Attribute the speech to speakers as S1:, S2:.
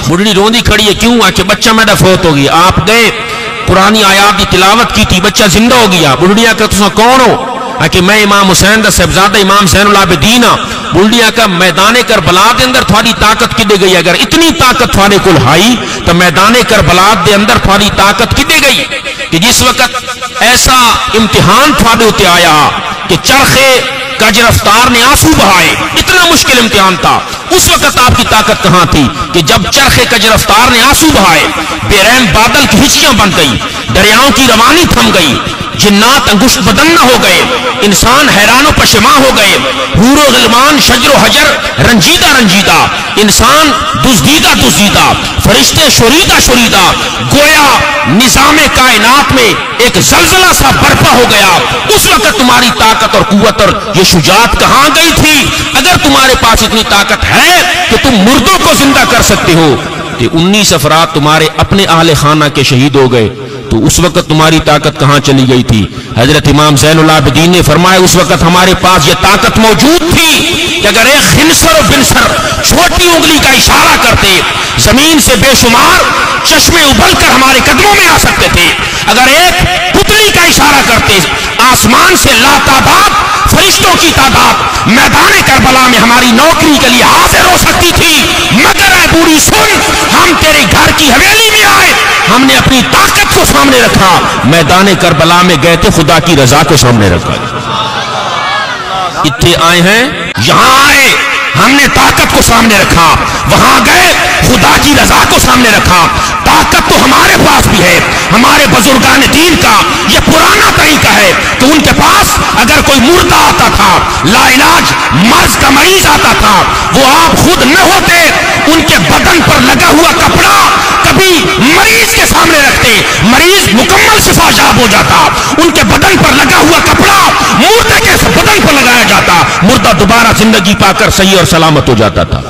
S1: بڑھڑی روندی کھڑی ہے، کیوں؟ کہ بچہ میرا فوت ہو گیا۔ آپ گئے قرآنی آیات کی تلاوت کی تھی، بچہ زندہ ہو گیا۔ بڑھڑیا کہ تسا کون ہو؟ کہ میں امام حسین دا صاحبزادہ امام زین العابدین ہاں۔ بڑھڑیا کہ میدان کربلا دے اندر تھوڑی طاقت کدے گئی؟ اگر اتنی طاقت تھوڑے کول ہائی تو میدان کربلا دے اندر تھوڑی طاقت کدے گئی کہ جس وقت ایسا امتحان تھوڑے ہوتے آیا کہ چرخے کج رفتار نے آنسو بہائے، اتنا مشکل امتحان تھا، اس وقت آپ کی طاقت کہاں تھی کہ جب چرخے کج رفتار نے آنسو بہائے، بے رحم بادل کی ہچیاں بن گئی، دریاؤں کی روانی تھم گئی، جنات انگشت بدن نہ ہو گئے، انسان حیران و پشیمان ہو گئے، حور و غلمان شجر و حجر رنجیدہ رنجیدہ، انسان دزدیدہ دزدیدہ، فرشتے شوریدہ شوریدہ، گویا نظام کائنات میں ایک زلزلہ سا برپا ہو گیا۔ اس وقت تمہاری طاقت اور قوت اور یہ شجاعت کہاں گئی تھی؟ اگر تمہارے پاس اتنی طاقت ہے کہ تم مردوں کو زندہ کر سکتے ہو، کہ 19 افراد تمہارے اپنے اہل خانہ کے شہید ہو گئے، تو اس وقت تمہاری طاقت کہاں چلی گئی تھی؟ حضرت امام زین العابدین نے فرمایا اس وقت ہمارے پاس یہ طاقت موجود تھی کہ اگر ایک خنصر و بنصر چھوٹی انگلی کا اشارہ کرتے، زمین سے بے شمار چشمے ابل کر ہمارے قدموں میں آ سکتے تھے۔ اگر ایک پتلی کا اشارہ کرتے، آسمان سے لاتعداد فرشتوں کی تعداد میدان کربلا میں ہماری نوکری کے لیے حاضر ہو سکتی تھی، مگر اے بوڑھی سن، ہم تیرے گھر کی حویلی میں آئے، ہم نے اپنی طاقت کو سامنے رکھا، میدان کربلا میں گئے تھے خدا کی رضا کو سامنے رکھا۔ اتنے آئے ہیں، یہاں آئے ہم نے طاقت کو سامنے رکھا، وہاں گئے خدا کی رضا کو سامنے رکھا۔ طاقت تو ہمارے پاس بھی ہے، ہمارے بزرگان دین کا یہ پرانا طریقہ ہے کہ ان کے پاس اگر کوئی مردہ آتا تھا، لا علاج مرض کا مریض آتا تھا، وہ آپ خود نہ ہوتے، ان کے بدن پر لگا ہوا کپڑا کبھی مریض کے سامنے رکھتے، مریض مکمل شفا یاب ہو جاتا، ان کے بدن پر لگا ہوا کپڑا مردے کے بدن پر لگایا جاتا، مردہ دوبارہ زندگی پا کر صحیح اور سلامت ہو جاتا تھا۔